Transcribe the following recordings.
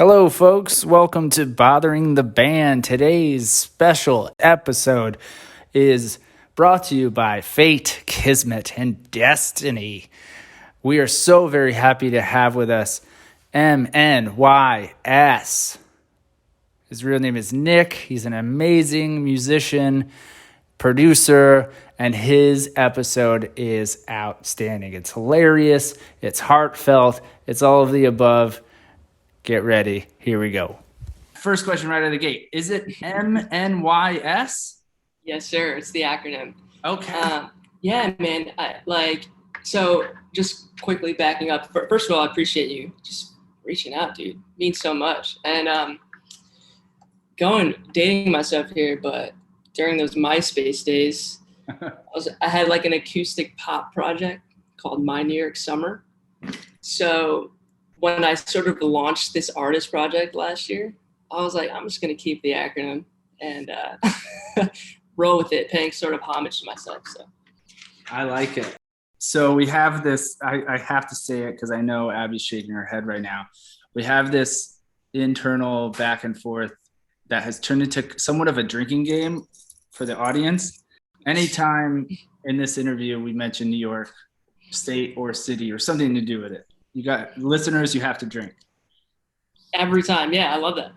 Hello, folks. Welcome to Bothering the Band. Today's special episode is brought to you by Fate, Kismet, and Destiny. We are so very happy to have with us MNYS. His real name is Nick. He's an amazing musician, producer, and his episode is outstanding. It's hilarious, it's heartfelt, it's all of the above. Get ready. Here we go. First question right out of the gate. Is it MNYS? Yes, sir. It's the acronym. Okay. Yeah, man. So just quickly backing up. First of all, I appreciate you just reaching out, dude. It means so much. And dating myself here, but during those MySpace days, I had like an acoustic pop project called My New York Summer. So when I sort of launched this artist project last year, I was like, I'm just going to keep the acronym and roll with it, paying sort of homage to myself. So I like it. So we have this, I have to say it because I know Abby's shaking her head right now. We have this internal back and forth that has turned into somewhat of a drinking game for the audience. Anytime in this interview we mention New York state or city or something to do with it, you got listeners, you have to drink. Every time. Yeah, I love that.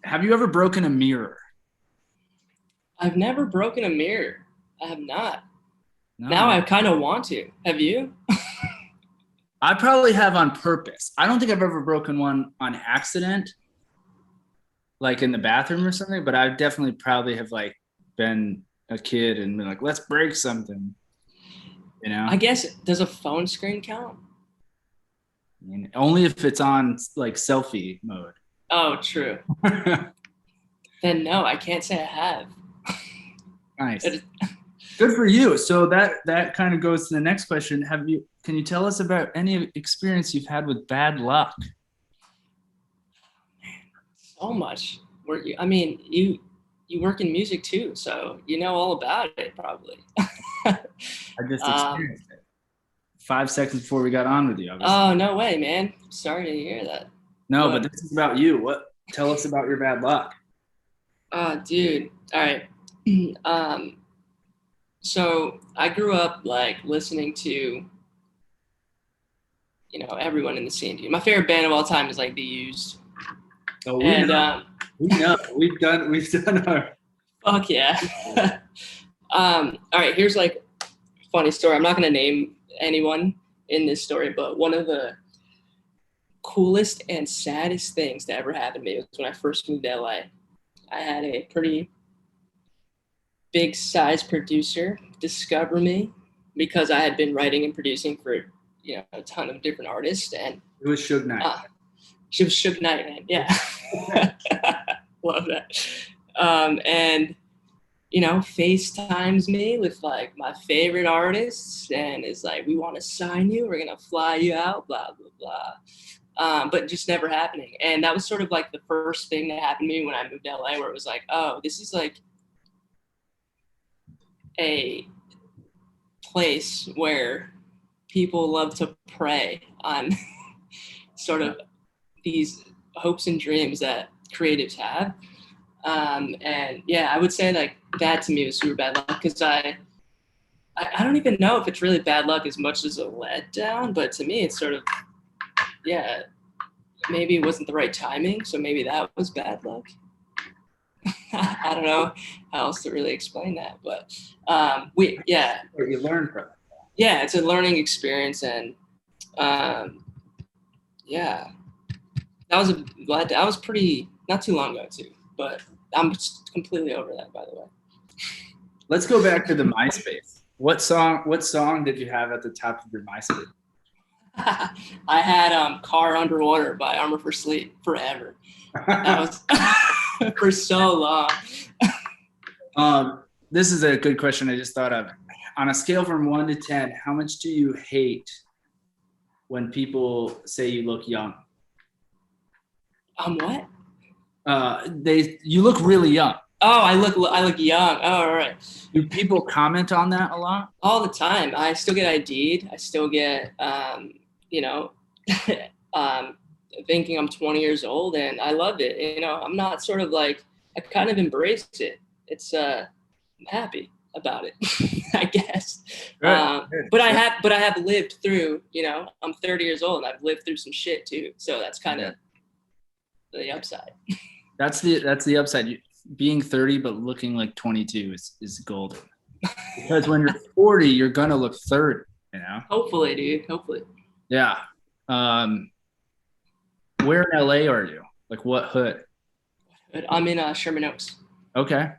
Have you ever broken a mirror? I've never broken a mirror. I have not. No. Now I kind of want to. Have you? I probably have on purpose. I don't think I've ever broken one on accident, like in the bathroom or something, but I definitely probably have like been a kid and been like, let's break something, you know? I guess, does a phone screen count? I mean, only if it's on like selfie mode. Oh, true. Then no, I can't say I have. Nice. Good for you. So that kind of goes to the next question. Can you tell us about any experience you've had with bad luck? So much. You work in music too, so you know all about it probably. I just experienced it 5 seconds before we got on with you. Obviously. Oh, no way, man. Sorry to hear that. No, but this is about you. Tell us about your bad luck. Dude. All right. So I grew up like listening to, everyone in the scene. Dude. My favorite band of all time is like The Used. Oh, we know. We've done our. Fuck yeah. All right. Here's like a funny story. I'm not gonna name anyone in this story, but one of the coolest and saddest things that ever happened to me was when I first moved to LA. I had a pretty big size producer discover me because I had been writing and producing for a ton of different artists, and it was Suge Knight. She was Suge Knight, man. Yeah. Love that. And FaceTimes me with like my favorite artists and is like, we want to sign you. We're going to fly you out, blah, blah, blah. But just never happening. And that was sort of like the first thing that happened to me when I moved to LA, where it was like, oh, this is like a place where people love to prey on sort of these hopes and dreams that creatives have. And yeah, I would say like that to me was super bad luck because I don't even know if it's really bad luck as much as a letdown, but to me it's sort of, yeah, maybe it wasn't the right timing, so maybe that was bad luck. I don't know how else to really explain that, but You learn from it. Yeah, it's a learning experience, and yeah, that was pretty not too long ago too, but I'm completely over that, by the way. Let's go back to the MySpace. What song did you have at the top of your MySpace? I had Car Underwater by Armor for Sleep forever. That was for so long. This is a good question I just thought of. On a scale from 1 to 10, how much do you hate when people say you look young? What? You look really young. Oh, I look young. Oh, all right. Do people comment on that a lot? All the time. I still get ID'd. I still get, thinking I'm 20 years old, and I love it. You know, I'm not sort of like, I kind of embraced it. It's I'm happy about it, I guess. But I have lived through, you know, I'm 30 years old and I've lived through some shit too. So that's kind of the upside. That's the upside. Being 30 but looking like 22 is golden. Because when you're 40, you're gonna look 30. You know. Hopefully, dude. Hopefully. Yeah. Where in LA are you? Like what hood? I'm in Sherman Oaks. Okay.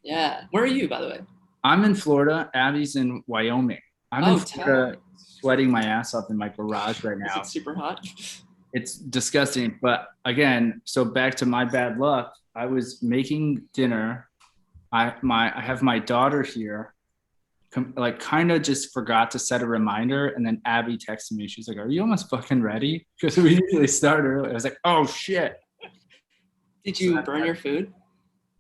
Yeah. Where are you, by the way? I'm in Florida. Abby's in Wyoming. I'm in Florida, sweating my ass off in my garage right now. Is it super hot? It's disgusting. But again, so back to my bad luck. I was making dinner. I have my daughter here. Like kind of just forgot to set a reminder, and then Abby texted me. She's like, "Are you almost fucking ready?" Because we usually start early. I was like, "Oh shit!" Did you burn your food?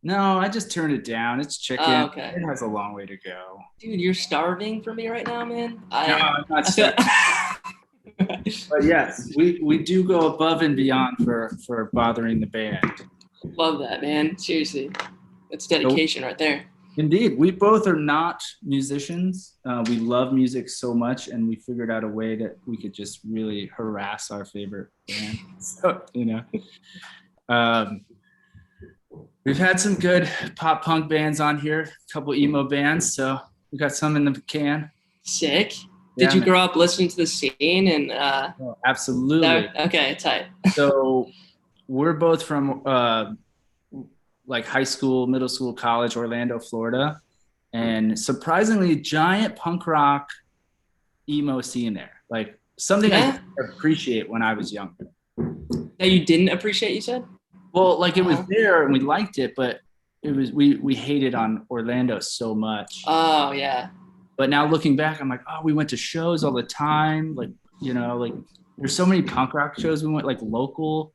No, I just turned it down. It's chicken. Oh, okay. It has a long way to go. Dude, you're starving for me right now, man. No, I'm not starving. But yes, we do go above and beyond for bothering the band. Love that, man. Seriously, that's dedication right there. Indeed, we both are not musicians. We love music so much, and we figured out a way that we could just really harass our favorite band. So, you know, we've had some good pop punk bands on here, a couple emo bands, so we got some in the can. Sick. Did you grow up listening to the scene? And absolutely. Okay, tight. So we're both from like high school, middle school, college, Orlando, Florida, and surprisingly giant punk rock emo scene there. Like something I didn't appreciate when I was younger. That you didn't appreciate, you said? Well, like it was there and we liked it, but it was we hated on Orlando so much. Oh yeah. But now looking back, I'm like, oh, we went to shows all the time. Like, you know, like there's so many punk rock shows we went like local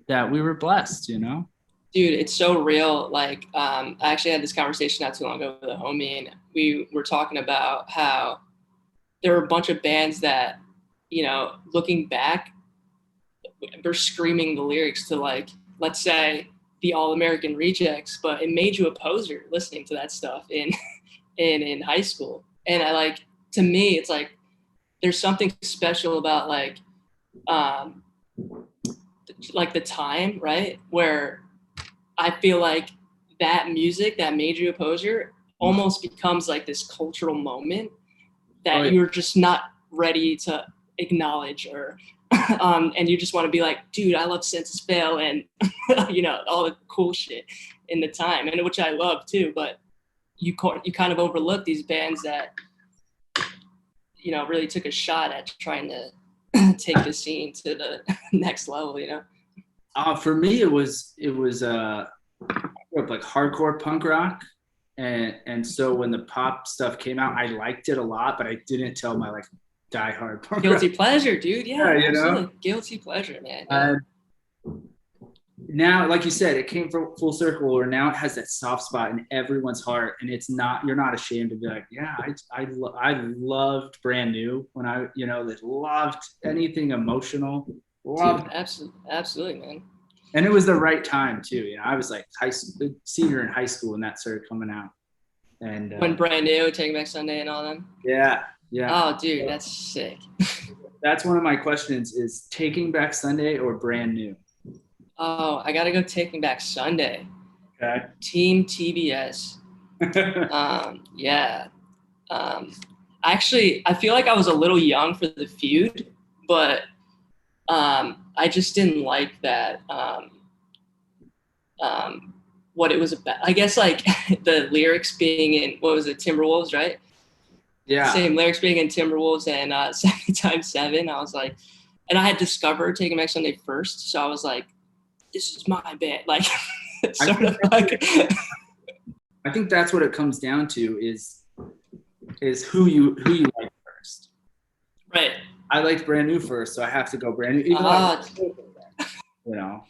that we were blessed, you know? Dude, it's so real. Like, I actually had this conversation not too long ago with a homie, and we were talking about how there were a bunch of bands that, you know, looking back, we're screaming the lyrics to, like, let's say the All American Rejects, but it made you a poser listening to that stuff in high school. And I like, to me, it's like there's something special about like the time, right, where I feel like that music that made you a poser almost becomes like this cultural moment that you're just not ready to acknowledge, or and you just want to be like, dude, I love Census Fail and you know, all the cool shit in the time, and which I love too, but you kind of overlook these bands that, you know, really took a shot at trying to take the scene to the next level, you know? For me, it was like hardcore punk rock, and so when the pop stuff came out, I liked it a lot, but I didn't tell my like diehard punk guilty rock. Pleasure, dude. Yeah, you absolutely. Know? Guilty pleasure, man. Yeah. Now, like you said, it came full circle, where now it has that soft spot in everyone's heart, and it's not, you're not ashamed to be like, yeah, I loved Brand New when I, you know, loved anything emotional. Loved Dude, absolutely, man. And it was the right time too. You know, I was like senior in high school when that started coming out. And when Brand New, Taking Back Sunday, and all them. Yeah. Oh, dude, that's sick. That's one of my questions: is Taking Back Sunday or Brand New? Oh, I gotta go Taking Back Sunday. Okay. Team TBS. Yeah. Actually, I feel like I was a little young for the feud, but I just didn't like that. What it was about. I guess like the lyrics being in, what was it, Timberwolves, right? Yeah. Same lyrics being in Timberwolves and 7x7. I was like, and I had discovered Taking Back Sunday first, so I was like, this is my band. Like, sort of like. I think that's what it comes down to is who you like first. Right. I liked Brand New first, so I have to go Brand New. Even though you know.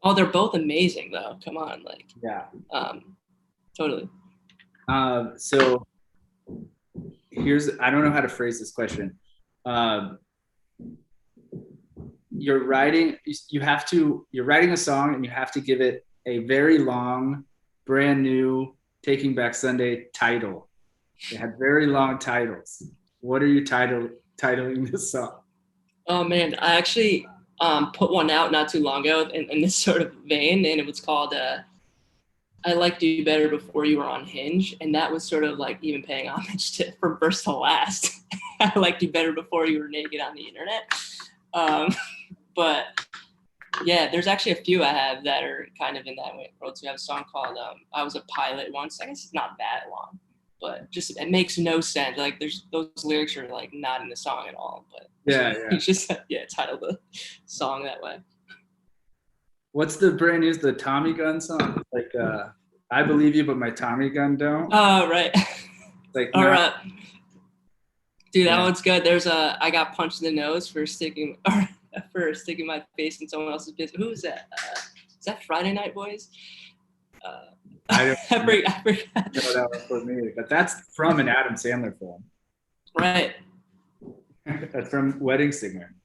Oh, they're both amazing though. Come on, like. Yeah. Totally. So I don't know how to phrase this question. you're writing a song and you have to give it a very long, brand new Taking Back Sunday title. They had very long titles. What are you titling this song? Oh man, I actually put one out not too long ago in this sort of vein, and it was called I Liked You Better Before You Were on Hinge, and that was sort of like even paying homage to from first to last. I liked you better before you were naked on the internet. But yeah, there's actually a few I have that are kind of in that world. So we have a song called I Was a Pilot Once. I guess it's not that long, but just it makes no sense. Like there's those lyrics are like not in the song at all, but Yeah. it's just titled the song that way. What's the brand new, the Tommy gun song? Like I Believe You, but my Tommy gun don't. Oh right. Like all right. Dude, that one's good. There's I got punched in the nose for sticking my face in someone else's business. Who is that? Is that Friday Night Boys? I forgot. No, that was for me, but that's from an Adam Sandler film. Right. That's from Wedding Singer.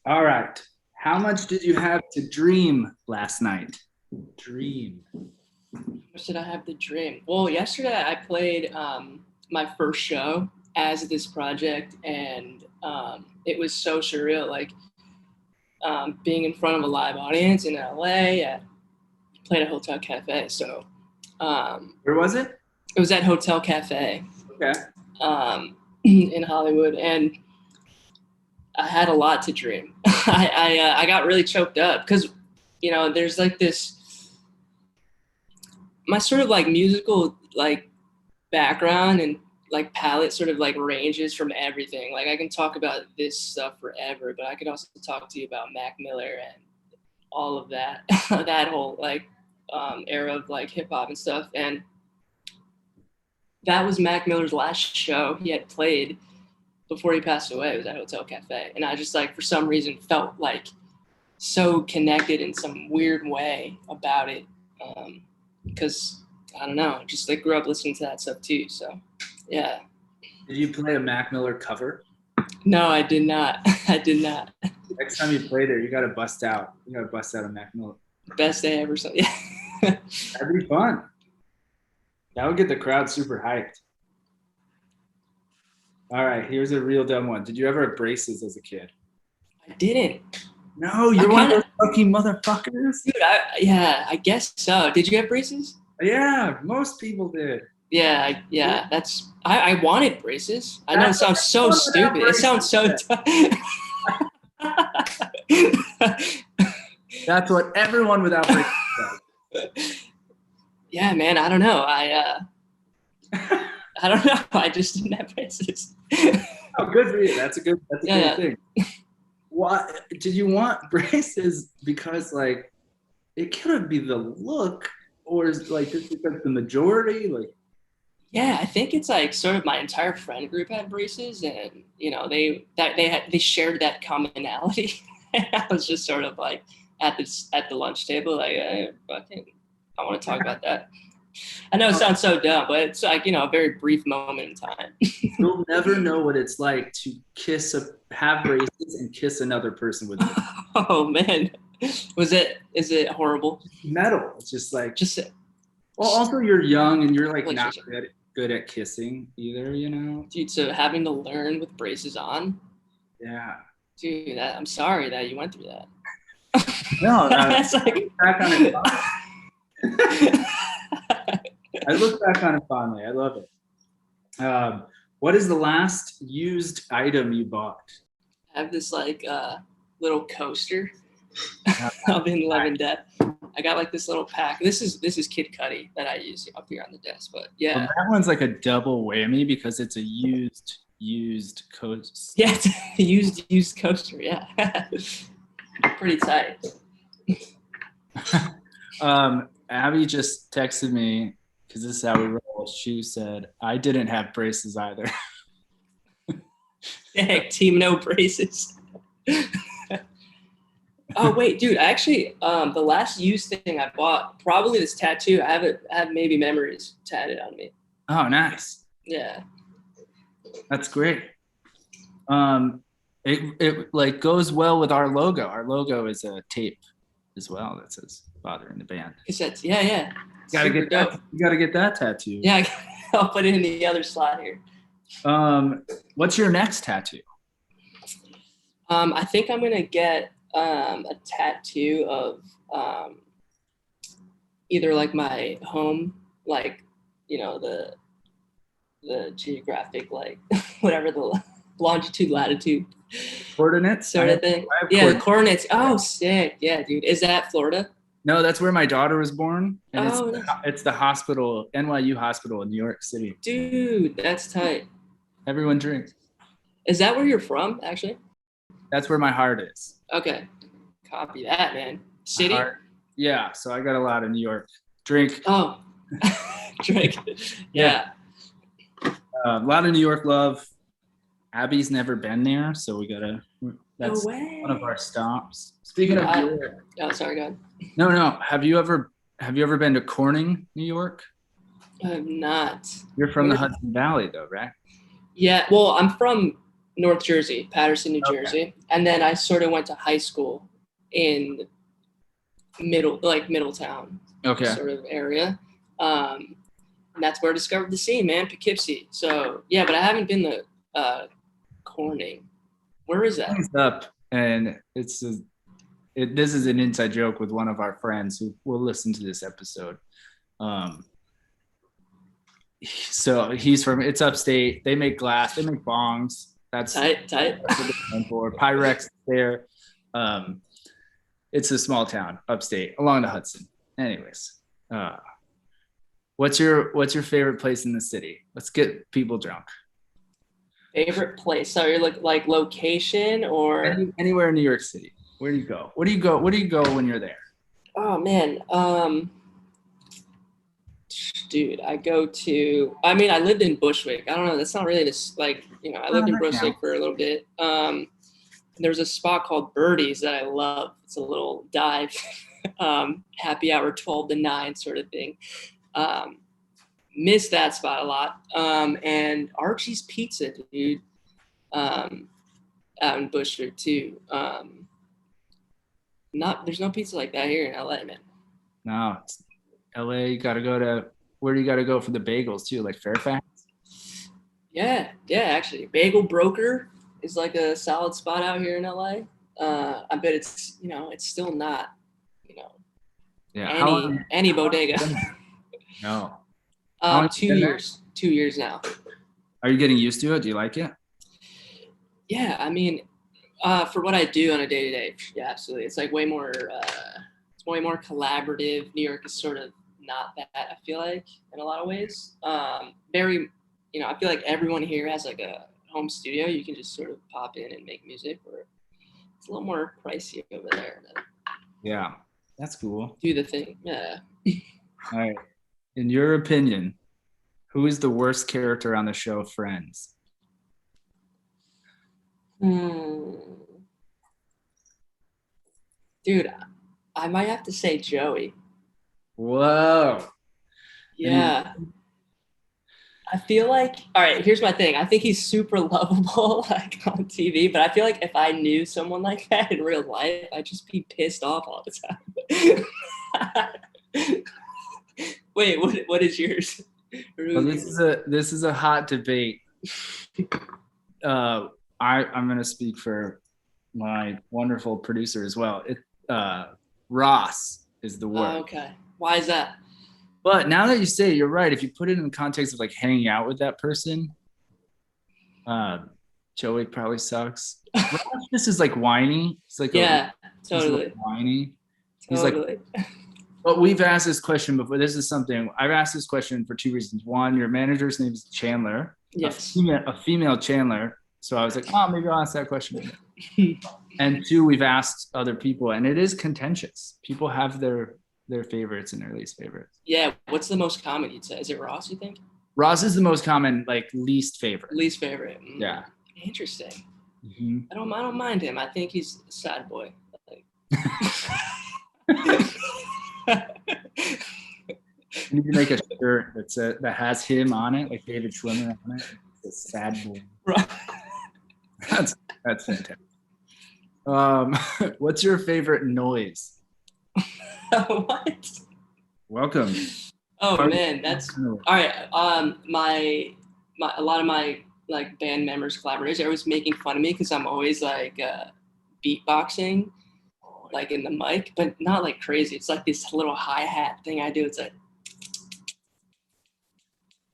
All right. How much did you have to dream last night? Dream. How much did I have to dream? Well, yesterday I played my first show as this project, and it was so surreal. Like being in front of a live audience in LA. Played at Hotel Cafe. So where was it? It was at Hotel Cafe. Okay. In Hollywood, and I had a lot to dream. I got really choked up because there's like this my sort of like musical like background and like palette sort of like ranges from everything. Like I can talk about this stuff forever, but I could also talk to you about Mac Miller and all of that that whole like era of like hip hop and stuff. And that was Mac Miller's last show he had played before he passed away. It was at Hotel Cafe, and I just like for some reason felt like so connected in some weird way about it, because I don't know, just like grew up listening to that stuff too. So yeah. Did you play a Mac Miller cover? No, I did not. I did not. Next time you play there, you got to bust out. You got to bust out a Mac Miller. Best day ever. So yeah. That'd be fun. That would get the crowd super hyped. All right, here's a real dumb one. Did you ever have braces as a kid? I didn't. No, you're one of those lucky motherfuckers. Dude, I guess so. Did you have braces? Yeah, most people did. Yeah. That's I wanted braces. I know it sounds so stupid. It sounds so. That's what everyone without braces does. Yeah, man. I don't know. I don't know. I just didn't have braces. Oh, good for you. That's a good thing. Why did you want braces? Because like it couldn't be the look, or is like just because the majority like. Yeah, I think it's like sort of my entire friend group had braces, and they shared that commonality. And I was just sort of like at the lunch table, like I want to talk about that. I know it sounds so dumb, but it's like a very brief moment in time. You'll never know what it's like to have braces and kiss another person with it. Oh man, is it horrible? Metal. It's just like Well, also you're young and you're like not good at kissing either, Dude, so having to learn with braces on. Yeah. Dude, I'm sorry that you went through that. No, that's like back on it. I look back on it fondly. I love it. What is the last used item you bought? I have this like little coaster of In Love and Death. I got like this little pack. This is Kid Cudi that I use up here on the desk. But yeah, well, that one's like a double whammy because it's a used coaster. Yeah, it's a used coaster. Yeah, pretty tight. Abby just texted me because this is how we roll. She said, "I didn't have braces either." Heck, team no braces. Oh wait, dude! Actually, the last used thing I bought, probably this tattoo. I have maybe memories tatted on me. Oh, nice. Yeah, that's great. It like goes well with our logo. Our logo is a tape as well that says "Father in the Band." Cassettes. Yeah, yeah. Gotta Super get that. dope. You gotta get that tattoo. Yeah, I'll put it in the other slot here. What's your next tattoo? I think I'm gonna get a tattoo of either like my home, like the geographic, like whatever the longitude, latitude Coordinates? sort of thing. I have Yeah, the coordinates. coordinates. Oh, sick. Yeah, dude. Is that Florida? No, that's where my daughter was born, and Oh, nice. it's the hospital, NYU hospital in New York City. Dude, that's tight. Everyone drinks. Is that where you're from, actually? That's where my heart is. Okay. Copy that, man. My City? heart. Yeah, so I got a lot of New York drink. Oh, drink. Yeah. A lot of New York love. Abby's never been there, so we gotta. That's No way. one of our stops. Speaking of New York, Oh, sorry, go ahead. no. Have you ever been to Corning, New York? I have not. You're from the Hudson Valley, though, right? Yeah, well, I'm from North Jersey, Patterson, New Okay. Jersey, and then I sort of went to high school in Middletown, Okay. sort of area. And that's where I discovered the scene, man, Poughkeepsie. So yeah, but I haven't been to Corning. Where is that? It's up, and this is an inside joke with one of our friends who will listen to this episode. So it's upstate. They make glass. They make bongs. That's tight. That's what they're known for. Pyrex there. It's a small town upstate along the Hudson. Anyways, what's your favorite place in the city? Let's get people drunk. Favorite place? So you're like location or Anywhere in New York City. Where do you go? Where do you go when you're there? Oh man, dude, I lived in Bushwick. I don't know. That's not really this, like, I lived in Bushwick for a little bit. There's a spot called Birdie's that I love. It's a little dive, happy hour 12 to 9 sort of thing. Miss that spot a lot. And Archie's Pizza, dude, out in Bushwick too. There's no pizza like that here in LA, man. No, it's LA. You got to go to where do you got to go for the bagels too, like Fairfax? Yeah, actually, Bagel Broker is like a solid spot out here in LA. I bet it's it's still not any bodega. No. 2 years. 2 years now. Are you getting used to it? Do you like it? Yeah, I mean, for what I do on a day-to-day, yeah, absolutely. It's like way more collaborative. New York is sort of not that, I feel like, in a lot of ways. Very, I feel like everyone here has like a home studio. You can just sort of pop in and make music, or it's a little more pricey over there. Yeah, that's cool. Do the thing. Yeah. All right. In your opinion, who is the worst character on the show Friends? Dude, I might have to say Joey. Whoa. Yeah. I feel like, all right, here's my thing. I think he's super lovable, like on TV, but I feel like if I knew someone like that in real life, I'd just be pissed off all the time. Wait, what is yours? Well, this is a hot debate. I'm going to speak for my wonderful producer as well. Ross is the word. Okay. Why is that? But now that you say it, you're right. If you put it in the context of like hanging out with that person, Joey probably sucks. Ross just is like whiny. It's like totally he's whiny. Totally. He's like, but we've asked this question before. This is something I've asked this question for two reasons. One, your manager's name is Chandler. Yes. A female Chandler. So I was like, maybe I'll ask that question. And two, we've asked other people, and it is contentious. People have their favorites and their least favorites. Yeah. What's the most common you'd say? Is it Ross, you think? Ross is the most common, like least favorite. Least favorite. Yeah. Interesting. Mm-hmm. I don't mind him. I think he's a sad boy. You can make a shirt that has him on it, like David Schwimmer on it. It's a sad boy. Right. That's fantastic. What's your favorite noise? What? Welcome. Oh man, that's all right. A lot of my like band members, collaborators, are always making fun of me because I'm always like beatboxing, like in the mic, but not like crazy. It's like this little hi-hat thing I do. It's like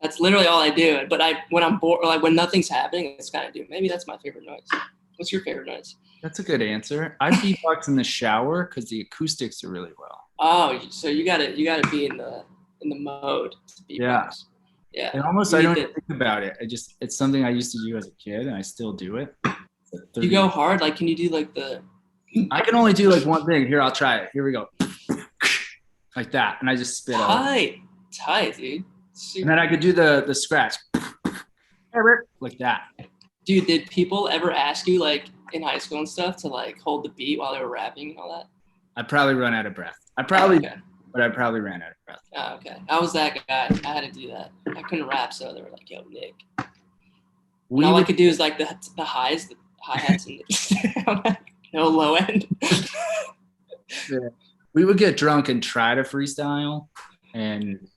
that's literally all I do. But when I'm bored, like when nothing's happening, it's kind of do. Maybe that's my favorite noise. What's your favorite noise? That's a good answer. I beatbox in the shower because the acoustics are really well. Oh, so you gotta be in the mode to beatbox. Yeah. Yeah. And almost I don't think about it. It's something I used to do as a kid, and I still do it. You go hard? Like, can you do like the? I can only do like one thing. Here, I'll try it. Here we go. Like that, and I just spit out. Tight, dude. Super. And then I could do the scratch. Like that. Dude, did people ever ask you like in high school and stuff to like hold the beat while they were rapping and all that? I probably run out of breath. But I probably ran out of breath. Oh, okay. I was that guy. I had to do that. I couldn't rap, so they were like, "Yo, Nick." All I could do is like the highs, the hi-hats, and no low end. Yeah. We would get drunk and try to freestyle, and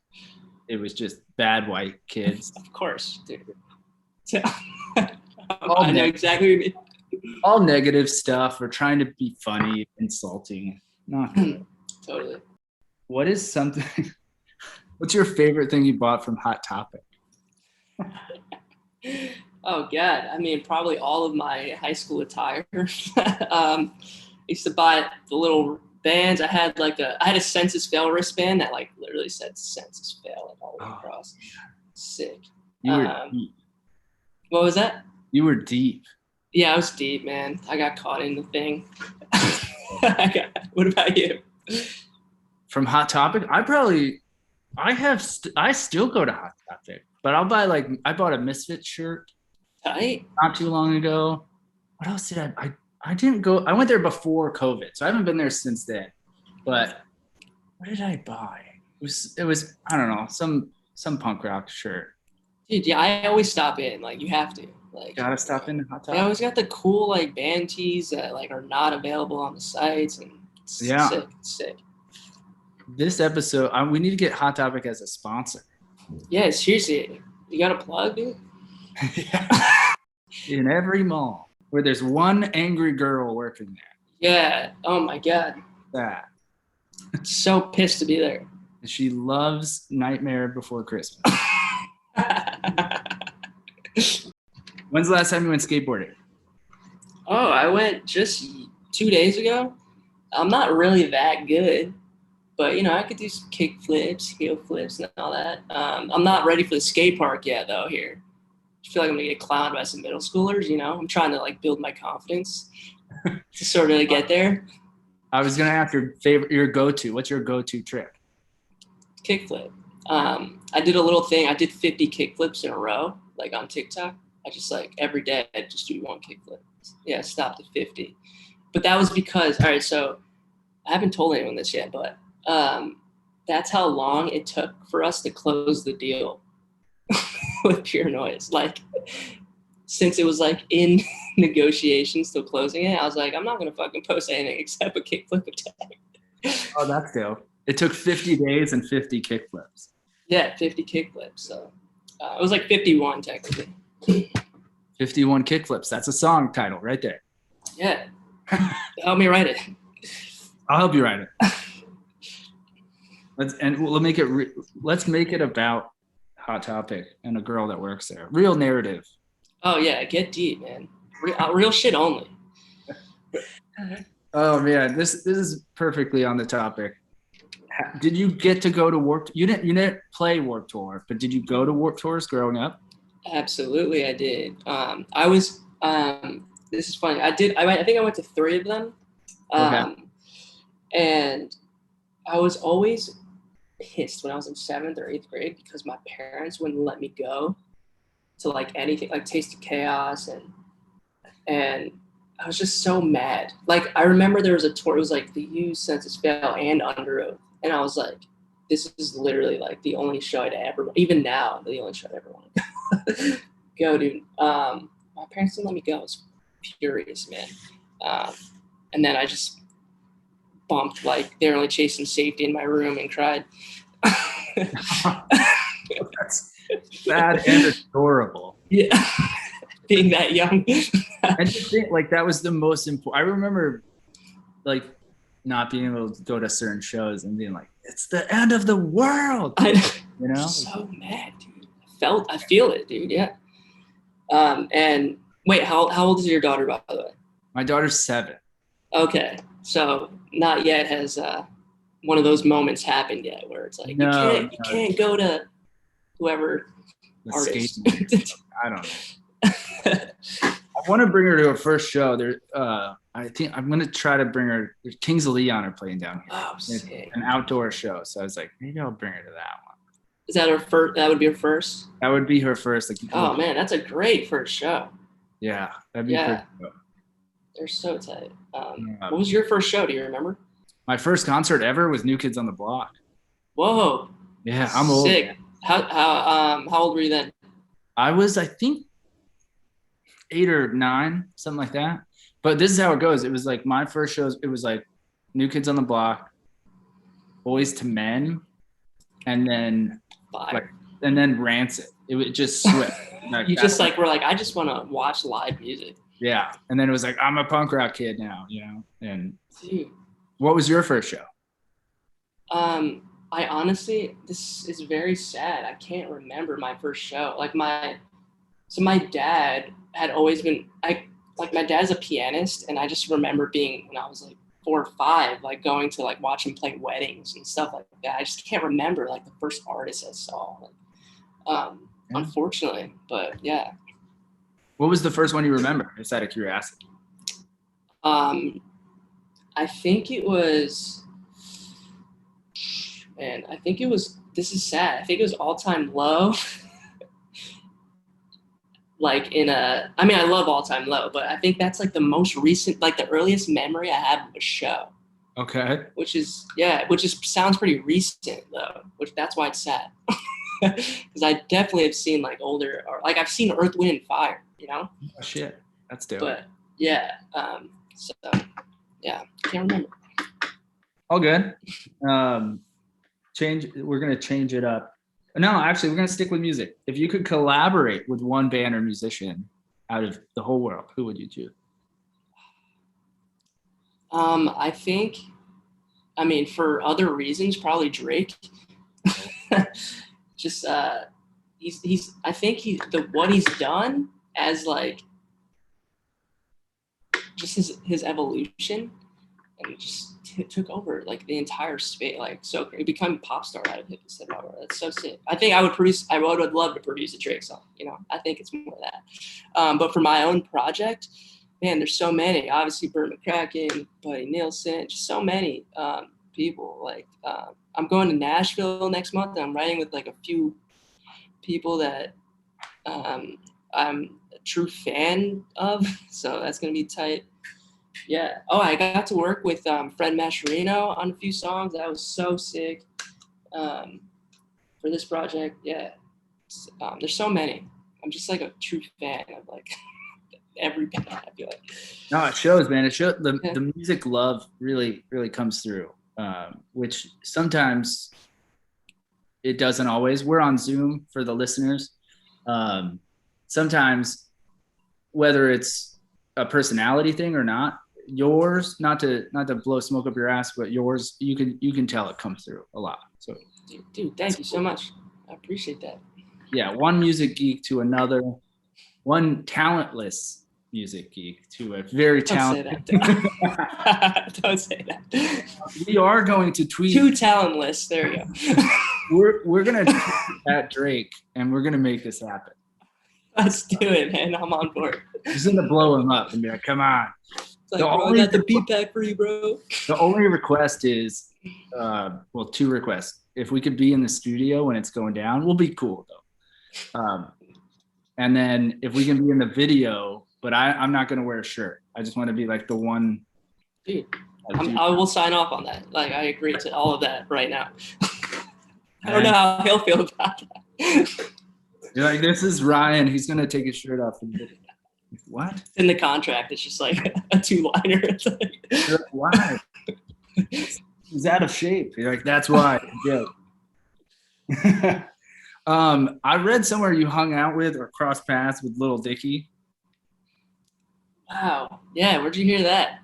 it was just bad white kids. Of course, dude. I know exactly what you mean. All negative stuff. We're trying to be funny, insulting. Not good. Totally. What is something? What's your favorite thing you bought from Hot Topic? Oh God, I mean, probably all of my high school attire. I used to buy the little bands. I had a Census Fail wristband that like literally said Census Fail like all the way across. Sick. You were deep. What was that? You were deep. Yeah, I was deep, man. I got caught in the thing. What about you? From Hot Topic, I still go to Hot Topic, but I'll buy I bought a Misfit shirt Tight. Not too long ago. What else did I didn't go. I went there before COVID, so I haven't been there since then. But what did I buy? It was I don't know, some punk rock shirt. Dude, yeah, I always stop in. Like you have to. Like gotta stop in Hot Topic. I always got the cool like band tees that like are not available on the sites, and it's sick. This episode, we need to get Hot Topic as a sponsor. Yeah, seriously. You got a plug, dude? Yeah. In every mall where there's one angry girl working there. Yeah. Oh my God. That. So pissed to be there. She loves Nightmare Before Christmas. When's the last time you went skateboarding? Oh, I went just 2 days ago. I'm not really that good. But, I could do some kick flips, heel flips, and all that. I'm not ready for the skate park yet, though, here. I feel like I'm going to get clowned by some middle schoolers, I'm trying to, build my confidence to sort of get there. I was going to ask your go-to. What's your go-to trick? Kick flip. I did a little thing. I did 50 kick flips in a row, on TikTok. I just, every day, I just do one kick flip. Yeah, I stopped at 50. But that was because, all right, so I haven't told anyone this yet, but that's how long it took for us to close the deal with Pure Noise. Since it was in negotiations till closing it, I was like, I'm not gonna fucking post anything except a kickflip attack. Oh, that's dope. It took 50 days and 50 kickflips. Yeah, 50 kickflips. So it was 51 technically. 51 kickflips. That's a song title right there. Yeah. Help me write it. I'll help you write it. Let's make it about Hot Topic and a girl that works there. Real narrative. Oh yeah, get deep, man. Real shit only. Oh man, this is perfectly on the topic. Did you get to go to Warped? You didn't play Warped Tour, but did you go to Warped Tours growing up? Absolutely, I did. I was. This is funny. I think I went to 3 of them. Okay. And I was always pissed when I was in 7th or 8th grade because my parents wouldn't let me go to anything Taste of Chaos and I was just so mad. I remember there was a tour, it was the U, Census Fail, and Under Oath, and I was like, this is literally the only show I'd ever, even now, the only show I'd ever want to go, dude. My parents didn't let me go. It was furious, man. And then I just bumped like They're Only Chasing Safety in my room and cried. That's sad and adorable. Yeah, being that young. And to think, like, that was the most important. I remember, like, not being able to go to certain shows and being like, it's the end of the world. You know? So mad, dude. I feel it, dude. Yeah. And wait, how old is your daughter, by the way? My daughter's 7. Okay, so not yet has one of those moments happened yet where it's like you can't go to whoever artist. I don't know. I want to bring her to her first show. There, I think I'm gonna try to bring her. There's Kings of Leon are playing down here. Oh, sick. An outdoor show. So I was like, maybe I'll bring her to that one. Is that her first? That would be her first. That would be her first. Like, oh man, that's a great first show. Yeah, that'd be first show. They're so tight. What was your first show? Do you remember? My first concert ever was New Kids on the Block. Whoa. Yeah, I'm old. Sick. How old were you then? I was, I think, 8 or 9, something like that. But this is how it goes. It was like my first shows. It was like New Kids on the Block, Boys to Men, and then Rancid. It would just switch. Like, you just like were like, I just want to watch live music. Yeah, and then it was like, I'm a punk rock kid now, you know. And dude, what was your first show? I honestly, this is very sad. I can't remember my first show. Like my dad had always been. My dad's a pianist, and I just remember being when I was like 4 or 5, like going to like watch him play weddings and stuff like that. I just can't remember like the first artist I saw. Unfortunately, but yeah. What was the first one you remember? Just out of curiosity. I think it was. Man, I think it was. This is sad. I think it was All Time Low. Like I love All Time Low, but I think that's like the most recent, like the earliest memory I have of a show. Okay. Which sounds pretty recent though, that's why it's sad. Because I definitely have seen like older, or like I've seen Earth, Wind and Fire, you know? Oh shit, that's dope. But yeah, can't remember. All good. We're gonna change it up. No, actually, we're gonna stick with music. If you could collaborate with one band or musician out of the whole world, who would you choose? I think, for other reasons, probably Drake. Just what he's done as like just his evolution, and just took over like the entire space, like so he became a pop star out of hip hop. That's so sick. I think I would love to produce a Drake song, you know. I think it's more of that. But for my own project, man, there's so many. Obviously Burt McCracken, Buddy Nielsen, just so many people. Like I'm going to Nashville next month, and I'm writing with like a few people that I'm a true fan of, so that's gonna be tight. Yeah. Oh, I got to work with Fred Mascherino on a few songs. That was so sick for this project. Yeah. There's so many. I'm just like a true fan of like every band, I feel like. No, it shows, man. It shows the music love really, really comes through, which sometimes it doesn't always. We're on Zoom for the listeners. Sometimes, whether it's a personality thing or not, yours, not to blow smoke up your ass, but yours, you can tell it comes through a lot. So dude, thank you so much. I appreciate that. Yeah, one music geek to another, one talentless music geek to a very talented. Don't say that. We are going to tweet. Too talentless. There you go. We're gonna tweet at Drake, and we're gonna make this happen. Let's do it, man. I'm on board. Just gonna blow him up and be like, "Come on." Like, I got the beat back for you, bro. The only request is, 2 requests. If we could be in the studio when it's going down, we'll be cool though. And then if we can be in the video, but I'm not gonna wear a shirt. I just want to be like the one. Dude, I will sign off on that. Like, I agree to all of that right now. I don't know how he'll feel about that. You're like, this is Ryan. He's gonna take his shirt off. What? It's in the contract. It's just like a 2-liner. It's like, Why? He's out of shape. You're like, that's why. Yeah. I read somewhere you hung out with or crossed paths with Little Dicky. wow. Yeah. Where'd you hear that?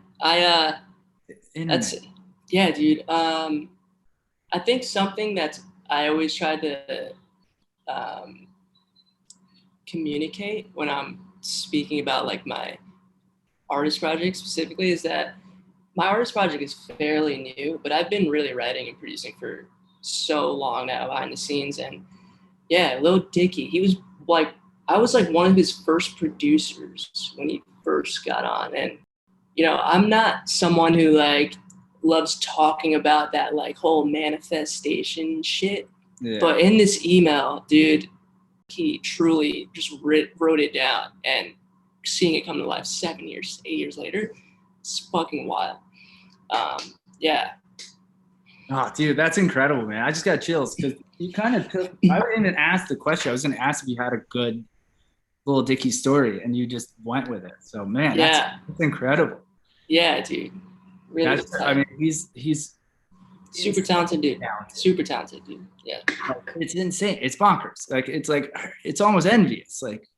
Internet. Yeah, dude. I think something that I always try to communicate when I'm speaking about like my artist project specifically is that my artist project is fairly new, but I've been really writing and producing for so long now behind the scenes. And yeah, Lil Dicky, he was like, I was like one of his first producers when he first got on. And, you know, I'm not someone who like loves talking about that like whole manifestation shit. Yeah. But in this email, dude, he truly just wrote it down, and seeing it come to life 8 years later, it's fucking wild. Yeah. Oh, dude, that's incredible, man. I just got chills because you kind of took. I didn't even ask the question. I was going to ask if you had a good Little Dicky story, and you just went with it. So, man, that's incredible. Yeah, dude. Really. I mean, he's super talented dude. Super talented dude. Yeah. It's insane. It's bonkers. Like it's almost envious. Like.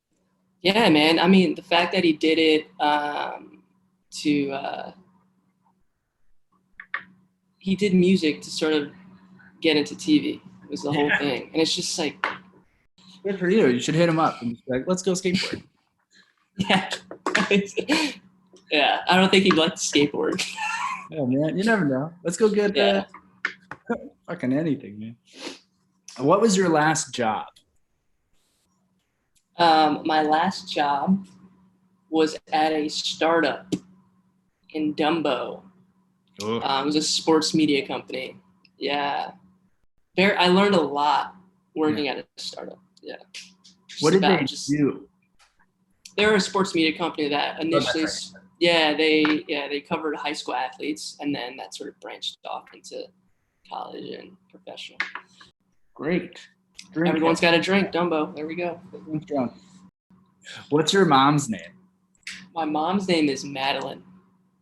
Yeah, man. I mean, the fact that he did it he did music to sort of get into TV was the whole thing. And it's just like, good for you. You should hit him up and be like, let's go skateboard. Yeah. Yeah. I don't think he'd like to skateboard. Oh, man. You never know. Let's go get fucking anything, man. What was your last job? My last job was at a startup in Dumbo. It was a sports media company. Yeah. I learned a lot working at a startup. Yeah. What did they do? They were a sports media company that initially, they covered high school athletes, and then that sort of branched off into college and professional. Great. Everyone's got a drink, Dumbo. There we go. What's your mom's name? My mom's name is Madeline.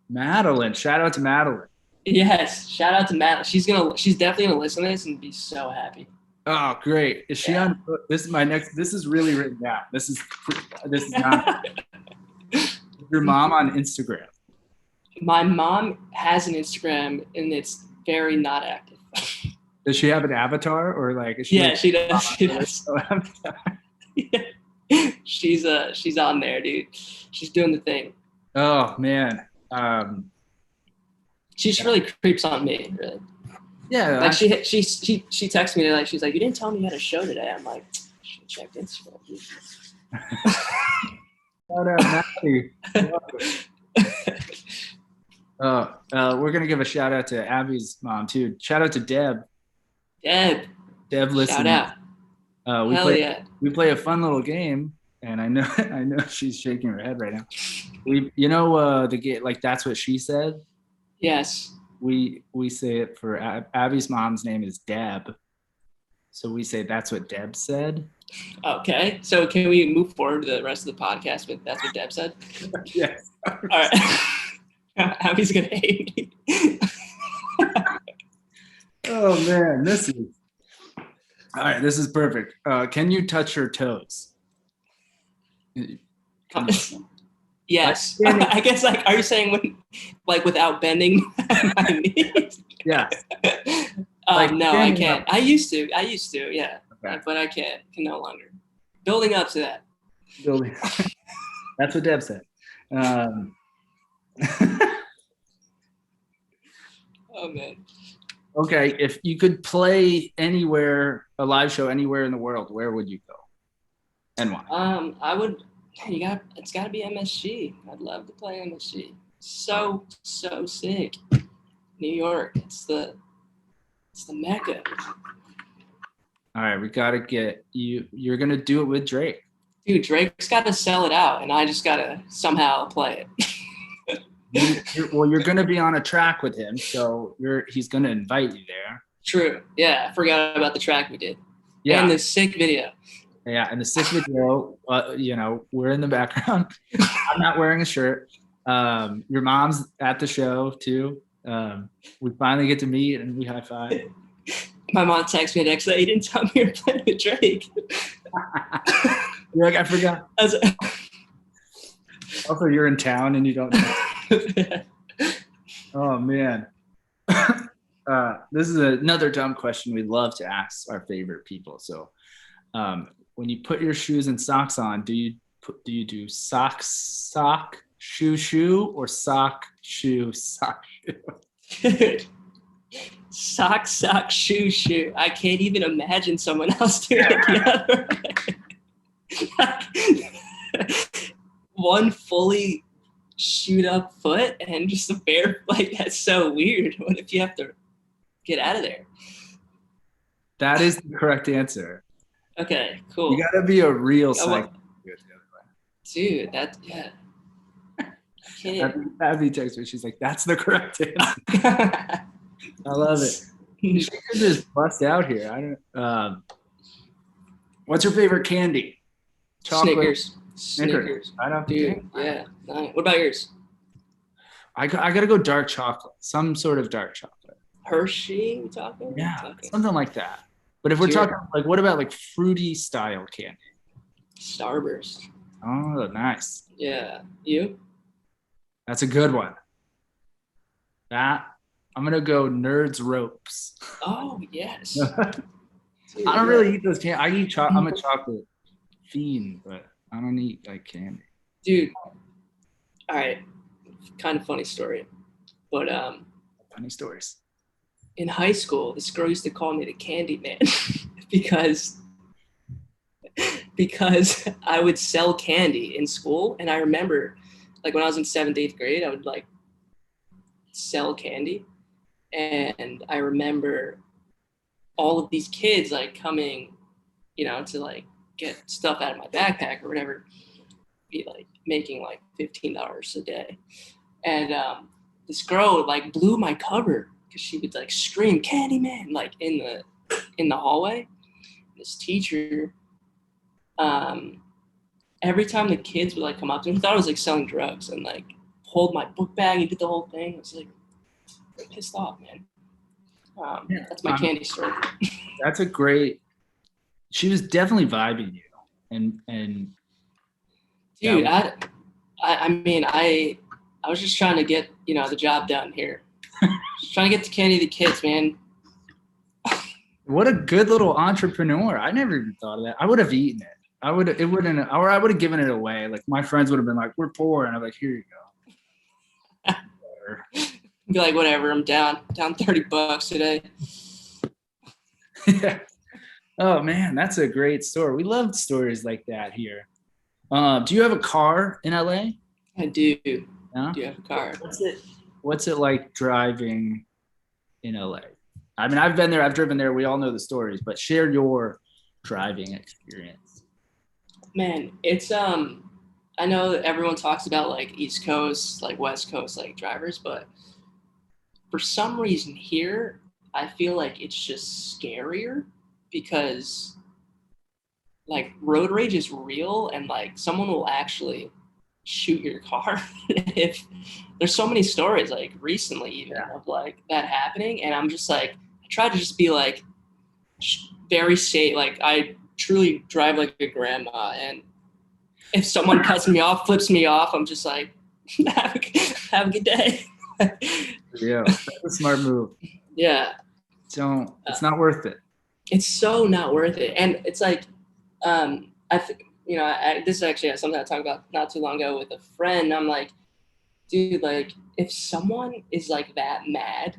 Madeline. Shout out to Madeline. Yes, shout out to Madeline. She's definitely gonna listen to this and be so happy. Oh, great. Is she on? This is my next. This is really written down. This is not. Your mom on Instagram? My mom has an Instagram, and it's very not active. Does she have an avatar or like? She does. She does. Yeah. She's on there, dude. She's doing the thing. Oh man. She really creeps on me, really. Yeah. Like she texts me like she's like, you didn't tell me you had a show today. I'm like, should check Instagram. Shout out, Maddie. We're gonna give a shout out to Abby's mom too. Shout out to Deb. Deb listening. Shout out. We play a fun little game, and I know she's shaking her head right now. The game, like that's what she said. Yes. We say it for Abby's mom's name is Deb, so we say that's what Deb said. Okay, so can we move forward to the rest of the podcast with that's what Deb said? Yes. All right. Abby's gonna hate me. Oh man, this is perfect. Can you touch her toes? Yes. I guess like, are you saying without bending my knees? Yeah. No, I can't. I used to, yeah. Okay. But I can no longer. Building up to that. That's what Deb said. Oh man. Okay, if you could play anywhere, a live show anywhere in the world, where would you go? And why? I would. It's got to be MSG. I'd love to play MSG. So sick. New York. It's the Mecca. All right, we got to get you. You're gonna do it with Drake. Dude, Drake's got to sell it out, and I just got to somehow play it. You're gonna be on a track with him, so he's gonna invite you there. True. Yeah, I forgot about the track we did. Yeah. And the sick video. Yeah, and the sick video, we're in the background. I'm not wearing a shirt. Your mom's at the show too. We finally get to meet and we high five. My mom texted me next day. He didn't tell me you're playing with Drake. You're like, I forgot. Also, you're in town and you don't know. Oh man. This is another dumb question we love to ask our favorite people. So, when you put your shoes and socks on, do you do sock shoe or sock shoe sock shoe? Dude, sock shoe. I can't even imagine someone else doing it the other way. One fully shoot up foot and just a bare, like, that's so weird. What if you have to get out of there? That is the correct answer. Okay, cool. You gotta be a real psycho. Dude, yeah. Abby texts me. She's like, "That's the correct answer." I love it. She could just bust out here. I don't. What's your favorite candy? Chocolate. Snickers. I don't. Dude, yeah. Nice. What about yours? I gotta go dark chocolate. Some sort of dark chocolate. Hershey, we talking? Yeah, something like that. But if we're talking like, what about like fruity style candy? Starburst. Oh, nice. Yeah. You? That's a good one. I'm gonna go Nerds Ropes. Oh yes. Dude, I don't really eat those candy. I eat chocolate. I'm a chocolate fiend, but I don't eat like candy. Dude. All right. Kind of funny story, but funny stories. In high school, this girl used to call me the Candy Man because I would sell candy in school, and I remember, like, when I was in 7th, 8th grade, I would like sell candy, and I remember all of these kids like coming, to like get stuff out of my backpack or whatever, be like making like $15 a day, and this girl like blew my cover because she would like scream "Candyman" like in the hallway. This teacher, every time the kids would like come up to me, he thought I was like selling drugs and like pulled my book bag and did the whole thing. I was like pissed off, man. That's my candy story. That's a great. She was definitely vibing you, and dude, I mean, I was just trying to get the job done here. Just trying to get the candy to the kids, man. What a good little entrepreneur. I never even thought of that. I would have eaten it. I would have given it away. Like my friends would have been like, "We're poor," and I'm like, "Here you go." Be like, whatever. I'm down $30 today. Yeah. Oh man, that's a great story. We love stories like that here. Do you have a car in LA? I do. Yeah? Do you have a car? What's it like driving in LA? I mean, I've been there, I've driven there. We all know the stories, but share your driving experience. Man, it's I know that everyone talks about like East Coast, like West Coast, like drivers, but for some reason here, I feel like it's just scarier because like road rage is real and like someone will actually shoot your car if there's so many stories like recently even of like that happening, and I'm just like I try to just be like very safe. Like I truly drive like a grandma, and if someone cuts me off, flips me off, I'm just like have a good day. Yeah, that's a smart move. Yeah, it's not worth it. It's so not worth it. And it's like I think this is actually something I talked about not too long ago with a friend. I'm like, dude, like if someone is like that mad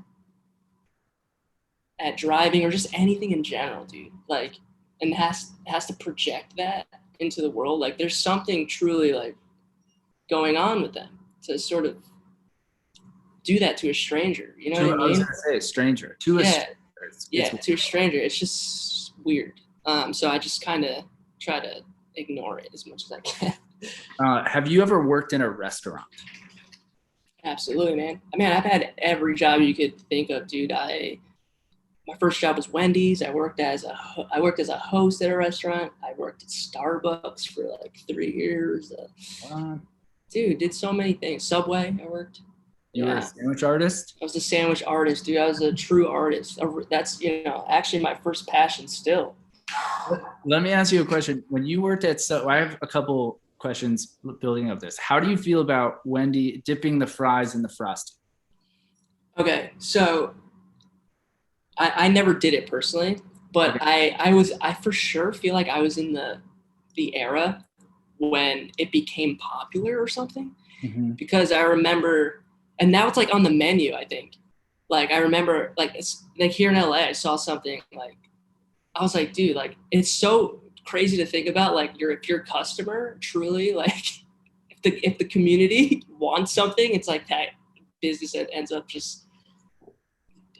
at driving or just anything in general, dude, like, and has to project that into the world, like there's something truly like going on with them to sort of do that to a stranger. You know what I mean? I was gonna say a stranger. To a stranger. It's just weird. So I just kind of try to ignore it as much as I can. Have you ever worked in a restaurant? Absolutely, man. I mean, I've had every job you could think of, dude. my first job was Wendy's. I worked as a host at a restaurant. I worked at Starbucks for like 3 years. Dude, did so many things. Subway, I worked. You were a sandwich artist? I was a sandwich artist, dude. I was a true artist. That's, actually my first passion still. Let me ask you a question. When you worked at I have a couple questions building up this. How do you feel about Wendy dipping the fries in the frosting? Okay, so I never did it personally, but okay. I for sure feel like I was in the era when it became popular or something, because I remember, and now it's like on the menu, I think. Like I remember, like it's like here in LA, I saw something like, I was like, dude, like it's so crazy to think about. Like if your customer truly, like if the community wants something, it's like that business that ends up just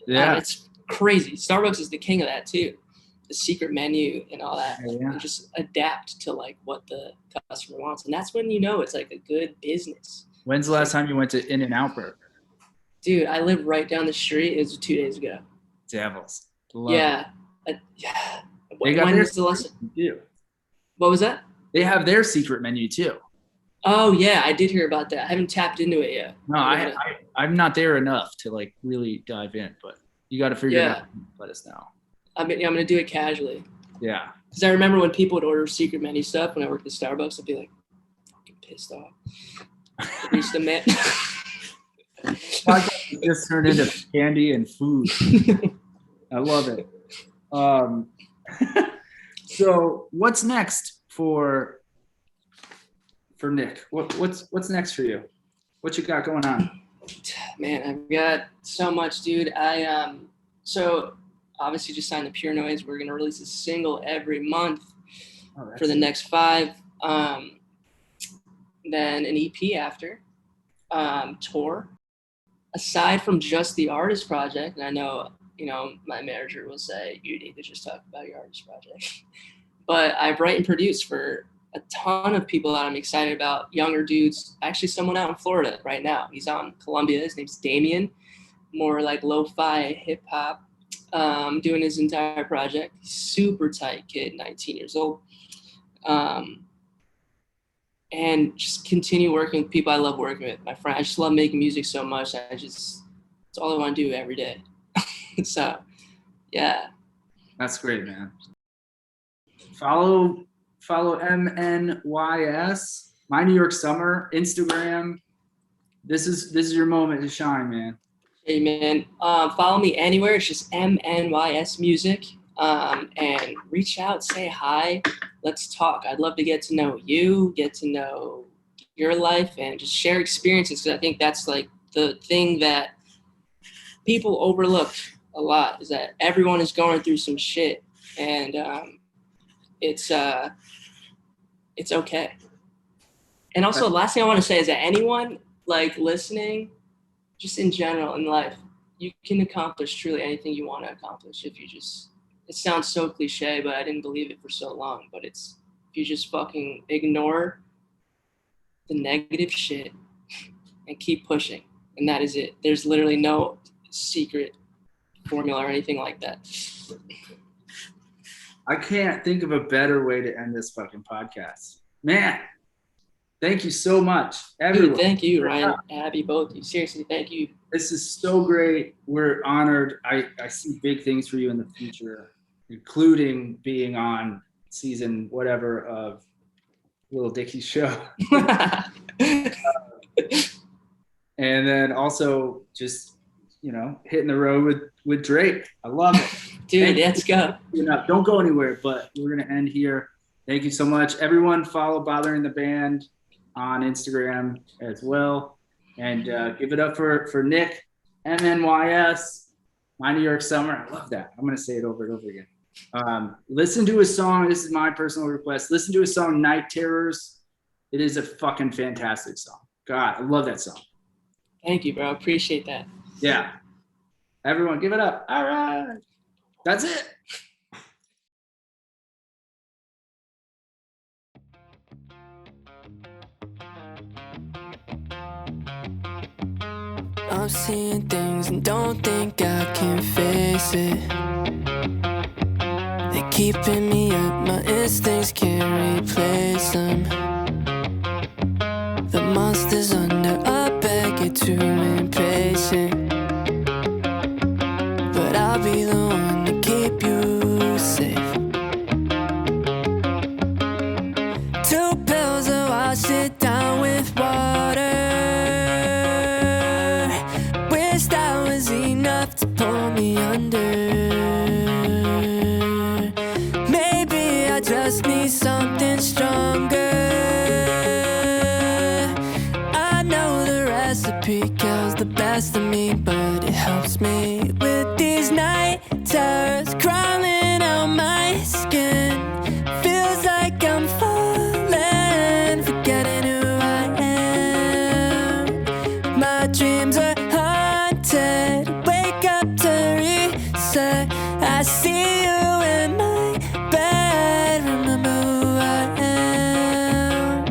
it's crazy. Starbucks is the king of that too. The secret menu and all that. Yeah. And just adapt to like what the customer wants. And that's when it's like a good business. When's the last time you went to In-N-Out Burger? Dude, I live right down the street. It was 2 days ago. Devils. Yeah. They got their secret menu too. What was that? They have their secret menu too. Oh yeah, I did hear about that. I haven't tapped into it yet. No, I'm not there enough to like really dive in, but you got to figure it out and let us know. I'm gonna do it casually. Yeah. Because I remember when people would order secret menu stuff when I worked at Starbucks, I'd be like, fucking pissed off. Reach the man. Podcast just turned into candy and food. I love it. So what's next for Nick? What's next for you? What you got going on? Man, I've got so much, dude. So obviously just signed the Pure Noise. We're gonna release a single every month for the next 5. Then an EP after. Tour. Aside from just the artist project, and I know, my manager will say, you need to just talk about your artist project. But I write and produce for a ton of people that I'm excited about, younger dudes. Actually, someone out in Florida right now. He's on Columbia. His name's Damien. More like lo-fi hip-hop, doing his entire project. Super tight kid, 19 years old. And just continue working with people I love working with. My friend, I just love making music so much. It's all I want to do every day. So, yeah. That's great, man. Follow MNYS, My New York Summer, Instagram. This is your moment to shine, man. Hey, man. Follow me anywhere. It's just MNYS Music. And reach out, say hi. Let's talk. I'd love to get to know you, get to know your life, and just share experiences. Because I think that's like the thing that people overlook a lot, is that everyone is going through some shit, and it's okay. And also, last thing I want to say is that anyone like listening, just in general in life, you can accomplish truly anything you want to accomplish if you just. It sounds so cliche, but I didn't believe it for so long. But if you just fucking ignore the negative shit and keep pushing, and that is it. There's literally no secret formula or anything like that. I can't think of a better way to end this fucking podcast. Man, thank you so much, everyone. Dude, thank you, Ryan, Abby, both of you. Seriously, thank you. This is so great. We're honored. I see big things for you in the future, including being on season whatever of Little Dicky's show. And then also just, hitting the road with Drake. I love it. Dude, let's go. Don't go anywhere, but we're going to end here. Thank you so much. Everyone follow Bothering the Band on Instagram as well. And give it up for Nick, MNYS, My New York Summer. I love that. I'm going to say it over and over again. Listen to his song. This is my personal request. Listen to his song, Night Terrors. It is a fucking fantastic song. God, I love that song. Thank you, bro. Appreciate that. Yeah. Everyone, give it up. All right. That's it. I'm seeing things and don't think I can face it. keeping me up. My instincts can't replace them. The monster's under, I beg you too impatient. But I'll be the one to keep you safe. 2 pills, I'll wash it down with water. Wish that was enough to pull me under. Maybe I just need something stronger. I know the recipe kills the best of me, but it helps me with these night terrors crawling out my skin. Feels like I'm falling, forgetting who I am. My dreams are haunted, wake up to reset. I see you in my bed, remember who I am.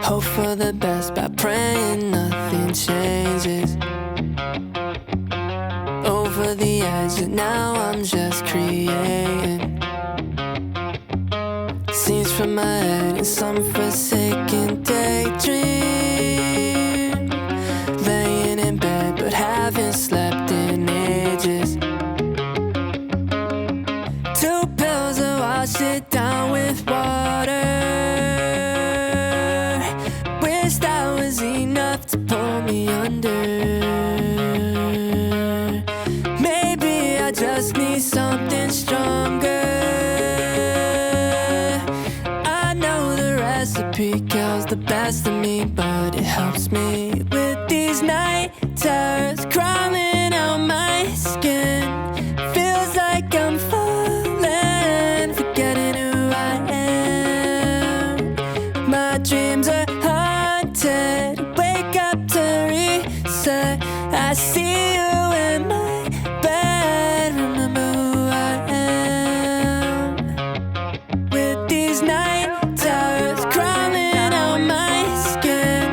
Hope for the best by praying nothing changes. Over the edge, and now I'm just creating scenes from my head in some forsaken daydream. Laying in bed, but haven't slept in ages. 2 pills, I wash it down with water. Wish that was enough to pull me under. Maybe I just need something stronger. I know the recipe kills the best of me, but it helps me with these night terrors crawling out my skin. Feels like I'm falling, forgetting who I am. My dreams are haunted, wake up to reset. I see you in my bed, remember who I am. With these night terrors crawling out my skin.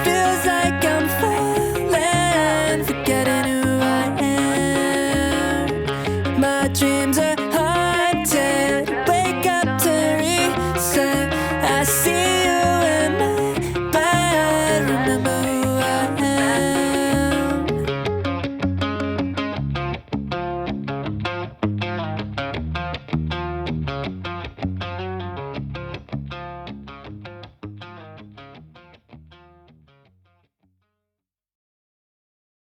Feels like I'm falling, forgetting who I am. My dreams are